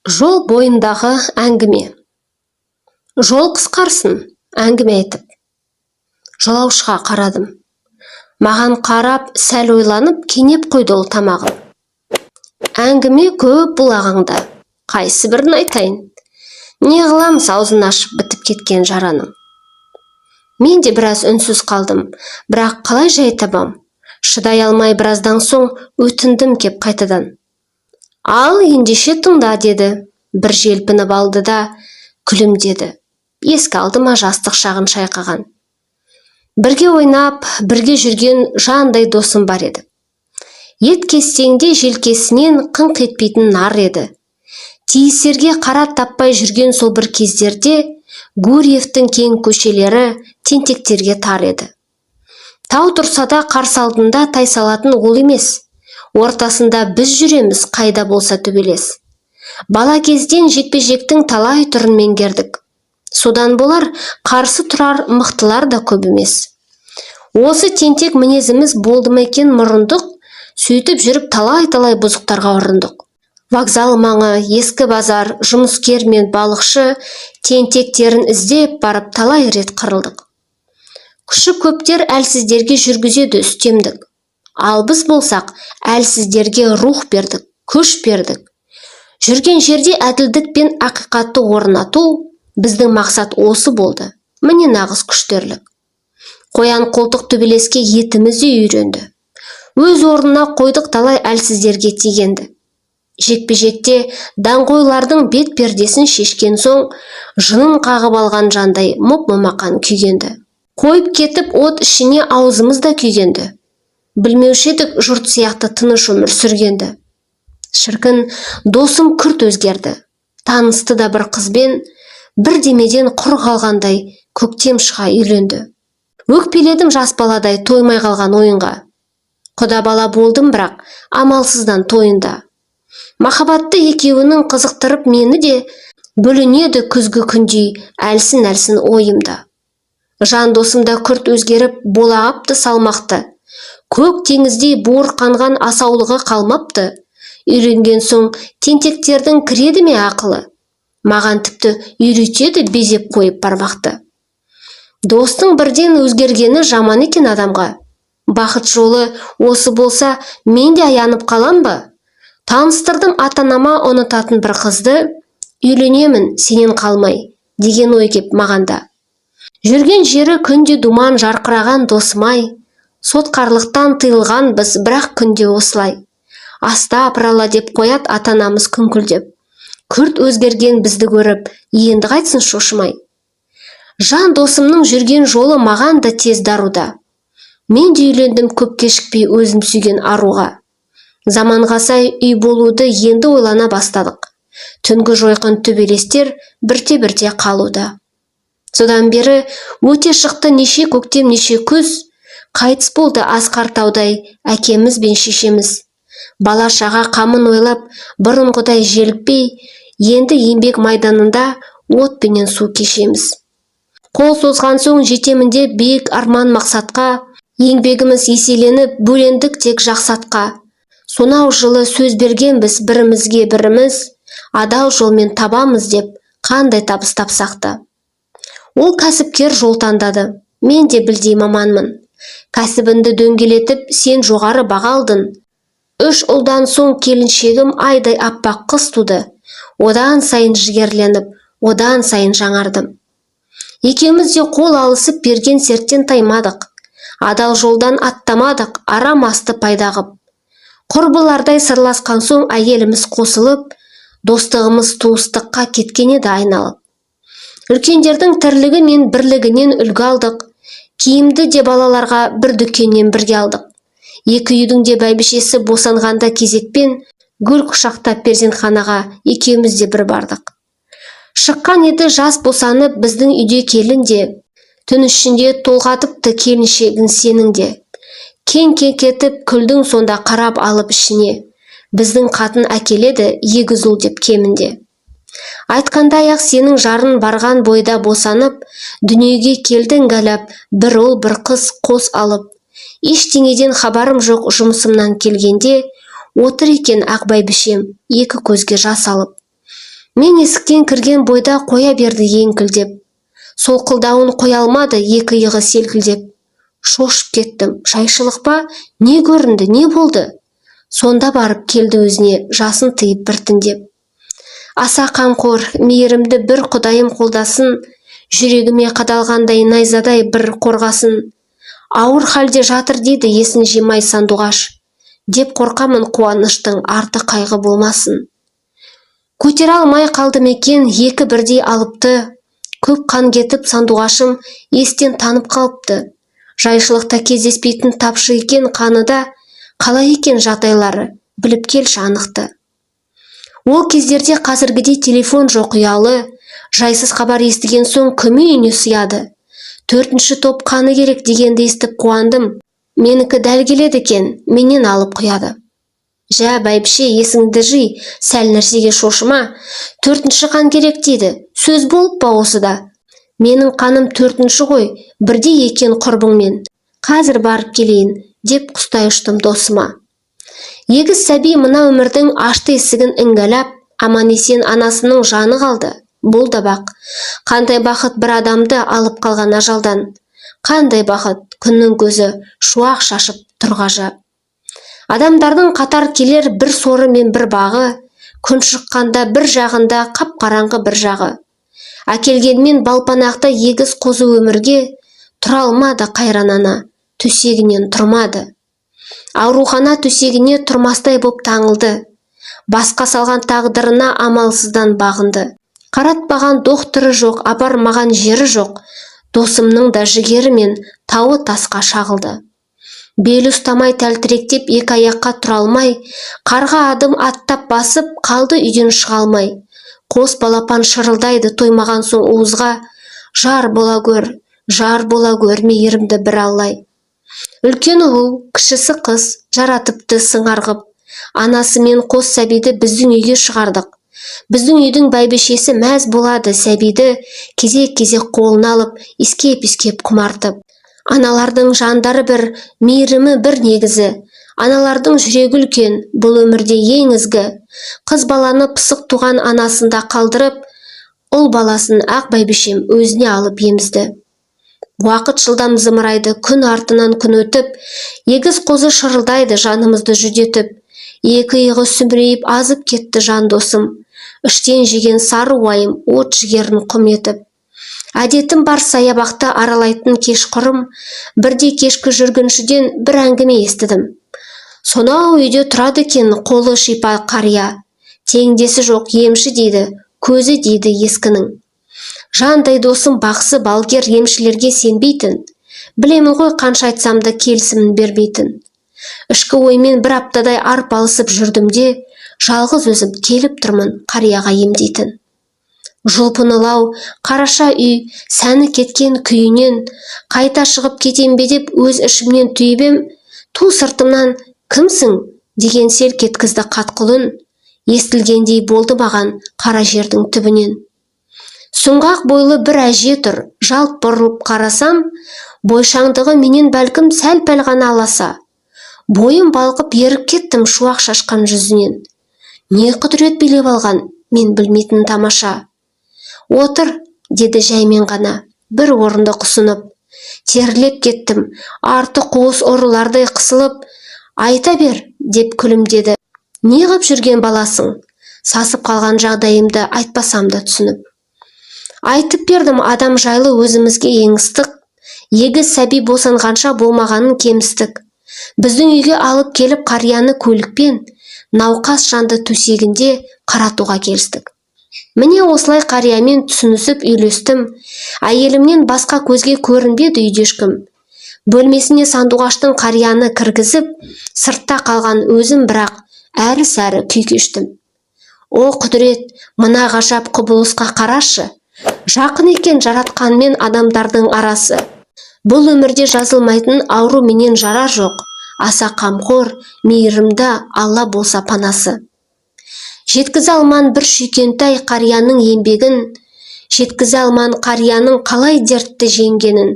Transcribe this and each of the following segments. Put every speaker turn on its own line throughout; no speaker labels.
Жол бойындағы әңгіме. Жол қысқарсын, әңгіме айтып. Жолаушыға қарадым. Маған қарап, сәл ойланып, кенеп қойды ол тамағын. Әңгіме көп бұл ағаңда. Қайсы бірін айтайын? Не қыламыз аузын ашып бітіп кеткен жараның? Мен де біраз үнсіз қалдым, бірақ қалай жай табам? Шыдай алмай біраздан соң өтіндім кеп қайтадан. Ал ендеше тыңда деді. Бір желпініп алды да күлімдеді. Еске алды ма жастық шағын шайқаған. Бірге ойнап, бірге жүрген жандай досым бар еді. Ет кессеңде желкесінен қыңқ етпейтін нар еді. Тиісерге қара таппай жүрген сол бір кездерде Гурьевтің кең көшелері тентектерге тар еді. Тау тұрса да қарсы алдында тайсалатын ол емес. Ортасында біз жүреміз қайда болса төбелес. Бала кезден жекпе-жектің талай түрін меңгердік. Содан болар қарсы тұрар мықтылар да көп емес. Осы тентек мінезіміз болды ма екен мұрындық, сөйтіп жүріп талай-талай бұзықтарға ұрындық. Вокзал маңы, ескі базар, жұмыскер мен балықшы тентектерін іздеп барып талай рет қырылдық. Күші көптер әлсіздерге жүргізеді үстемдік. Ал біз болсақ, әлсіздерге рух бердік, күш бердік. Жүрген жерде әділдік пен ақиқатты орнату біздің мақсат осы болды. Міне нағыз күштерлік. Қоян қолтық төбелеске етіміз де үйренді. Өз орнына қойдық талай әлсіздерге тигенді. Жекпе-жекте даңғойлардың бет пердесін шешкен соң, жынын қағып алған жандай мұп-мұмақан күйгенді. Қойып кетіп от ішіне аузымыз да күйгенді. Білмеуші едік жұрт сияқты тыныш өмір сүргенді. Шіркін, досым күрт өзгерді. Танысты да бір қызбен, бір демеден құр қалғандай көктем шыға үйленді. Өкпеледім жас баладай тоймай қалған ойынға. Құда бала болдым бірақ амалсыздан тойында. Махаббатты екеуінің қызықтырып мені де, бөлінеді күзгі күндей әлсін-әлсін ойымда. Жан досымда күрт өзгеріп болағапты салмақты. Көк теңіздей буырқанған асаулығы қалмапты. Үйренген соң тентектердің кіреді ме ақылы? Маған тіпті үйретеді безеп қойып бармақты. Достың бірден өзгергені жаман екен адамға. Бақыт жолы осы болса, мен де аянып қалам ба? Таныстырдым ата-анама ұнататын бір қызды, үйленемін сенен қалмай, деген ой кеп мағанда. Жүрген жері күнде думан жарқыраған досымай, сотқарлықтан тыйылған біз бірақ күнде осылай. Аста апырала деп қоят ата-анамыз күңкілдеп. Күрт өзгерген бізді көріп, енді қайтсын шошымай. Жан досымның жүрген жолы маған да тез даруда. Мен де үйлендім көп кешікпей өзім сүйген аруға. Заманға сай үй болуды енді ойлана бастадық. Түнгі жойқын төбелестер бірте-бірте қалуда. Содан бері өте шықты неше көктем неше күз, қайтыс болды Асқар-таудай әкеміз бен шешеміз. Бала шаға қамын ойлап, бұрынғыдай желікпей, енді еңбек майданында от пенен су кешеміз. Қол созған соң жетемінде биік арман мақсатқа, еңбегіміз еселеніп, бөлендік тек жақсатқа. Сонау жылы сөз бергенбіз бірімізге біріміз, адал жолмен табамыз деп, қандай табыс тапсақты. Ол кәсіпкер жол таңдады. Мен де білдей маманмын. Кәсібінді дөңгелетіп, сен жоғары баға алдың. 3 ұлдан соң келіншегім айдай аппақ қыз туды. Одан сайын жігерленіп, одан сайын жаңардым. Екеуміз де қол алысып берген серттен таймадық. Адал жолдан аттамадық, арам асты пайда қып. Құрбылардай сырласқан соң әйеліміз қосылып, достығымыз туыстыққа кеткен еді айналып. Үлкендердің тірлігі мен бірлігінен үлгі алдық. Киімді де балаларға бір дүкеннен бірге алдық. Екі үйдің де бәйбішесі босанғанда кезекпен гүл құшақтап перзентханаға екеуміз де бір бардық. Шыққан еді жас босанып біздің үйде келін де, түн ішінде толғатыпты келіншегін сенің де. Кен-кен кетіп күлдің сонда қарап алып ішіне. Біздің қатын әкеледі егіз ұл деп кемінде. Айтқандай-ақ сенің жарын барған бойда босанып, дүниеге келдің галап, бір ұл бір қыз қос алып. Ештеңеден хабарым жоқ жұмысымнан келгенде, отыр екен ақ бәйбішем, екі көзге жас алып. Мен есіктен кірген бойда қоя берді еңкілдеп. Солқылдауын қоя алмады екі иығы селкілдеп. Шошып кеттім. Жайшылық па? Не көрінді, не болды? Сонда барып келді өзіне, жасын тыйып біртіндеп. Аса қамқор, мейірімді бір Құдайым қолдасын, жүрегіме қадалғандай найзадай бір қорғасын. Ауыр халде жатыр дейді есін жимай сандуғаш. Деп қорқамын қуаныштың арты қайғы болмасын. Көтере алмай қалдым екен екі бірдей алыпты. Көп қан кетіп сандуғашым естен танып қалыпты. Жайшылықта кездеспейтін тапшы екен қаныда, қалай екен жағдайлары, біліп келші анықты. Ол кездерде қазіргідей телефон жоқ ұялы, жайсыз хабар естіген соң кім үйіне сыяды. 4-ші топ қаны керек дегенді естіп қуандым. Менікі дәл келеді екен, менен алып құяды. Жә бәйбіше, есіңді жи, сәл нәрсеге шошыма. 4-ші қан керек дейді, сөз болып па осыда? Менің қаным 4-ші ғой, бірде екен құрбыңмен. Қазір барып келейін, деп құстай ұштым досыма. Егіз сәби мына өмірдің ашты есігін іңгәлап, аман-есен анасының жаны қалды. Бұл да бақ. Қандай бақыт бір адамды алып қалған ажалдан. Қандай бақыт, күннің көзі шуақ шашып тұр ғажап. Адамдардың қатар келер бір соры мен бір бағы, күн шыққанда бір жағында қап-қараңғы бір жағы. Әкелгенмен балпанақта егіз қозы өмірге, тұра алмады қайран ана, төсегінен тұрмады. Аурухана төсегіне тұрмастай боп таңылды. Басқа салған тағдырына амалсыздан бағынды. Қаратпаған докторы жоқ, апармаған жері жоқ. Досымның да жігері мен тауы тасқа шағылды. Белі ұстамай тәлтіректеп екі аяққа тұра алмай, қарға адым аттап басып қалды үйден шыға алмай. Қос балапан шырылдайды тоймаған соң уызға, жар бола гөр мейірімді бір Аллай. Үлкені ұл, кішісі қыз, жаратыпты сыңарғып. Анасы мен қос сәбиді біздің үйге шығардық. Біздің үйдің бәйбішесі мәз болады сәбиді кезек-кезек қолына алып, искеп-искеп құмартып. Аналардың жандары бір, мейірімі бір негізі. Аналардың жүрегі үлкен, бұл өмірде ең ізгі. Қыз баланы пысық туған анасында қалдырып, ұл баласын ақ бәйбішем өзіне алып емізді. Уақыт жылдам зымырайды, күн артынан күн өтіп, егіз қозы шырылдайды жанымызды жүдетіп. Екі иығы сүмірейіп азып кетті жан досым. Іштен жеген сары уайым от жігерін құм етіп. Әдетім бар саябақты аралайтын кеш құрым, бірде кешкі жүргіншіден бір әңгіме естідім. Сонау үйде тұрады екен қолы шипа қария. Теңдесі жоқ емші дейді, көзі дейді ескінің. Жандай досым бақсы балгер емшілерге сенбейтін. Білемін ғой қанша айтсам да келісімін бермейтін. Ішкі оймен бір аптадай арпалысып жүрдімде, жалғыз өзім келіп тұрмын қарияға емдейтін. Жұлпынылау, қараша үй, сәні кеткен күйінен, қайта шығып кетем бе деп өз ішімнен түйбем, ту сыртымнан кімсің деген селк еткізді қатқылын, естілгендей болды маған қара жердің түбінен. Сұңғақ бойлы бір әже тұр, жалт бұрылып қарасам, бойшаңдығы менен бәлкім сәл-пәл ғана аласа. Бойым балқып еріп кеттім шуақ шашқан жүзінен. Не құдірет билеп алған, мен білмейтін тамаша. Отыр, деді жаймен ғана, бір орынды құсынып. Терлеп кеттім, арты қуыс ұрылардай қысылып. Айта бер, деп күлімдеді. Не ғып жүрген баласың? Сасып қалған жағдайымды айтпасам да түсініп. Айтып бердім адам жайлы өзімізге ең ыстық. Егіз сәби босанғанша болмағанын кемістік. Біздің үйге алып келіп қарияны көлікпен, науқас жанды төсегінде қаратуға келістік. Міне осылай қариямен түсінісіп үйлестім. Әйелімнен басқа көзге көрінбеді үйде ешкім. Бөлмесіне сандуғаштың қарияны кіргізіп, сыртта қалған өзім бірақ әрі-сәрі күй кештім. О құдірет, мына ғажап құбылысқа қарашы. Жақын екен жаратқанмен адамдардың арасы. Бұл өмірде жазылмайтын ауру менен жарар жоқ. Аса қамқор, мейірімді Алла болса панасы. Жеткізе алман бір шүйкентай қарияның еңбегін, жеткізе алман қарияның қалай дертті жеңгенін.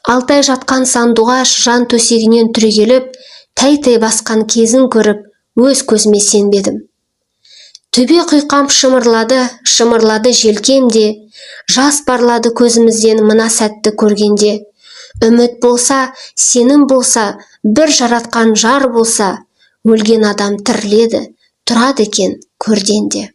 Алтай жатқан сандуғаш жан төсегінен түрегеліп, тәй-тәй басқан кезін көріп, өз көзіме сенбедім. Төбе құйқам шымырлады желкемде, жас парлады көзімізден мына сәтті көргенде. Үміт болса, сенім болса, бір жаратқан жар болса, өлген адам тіріледі, тұрады екен көрденде.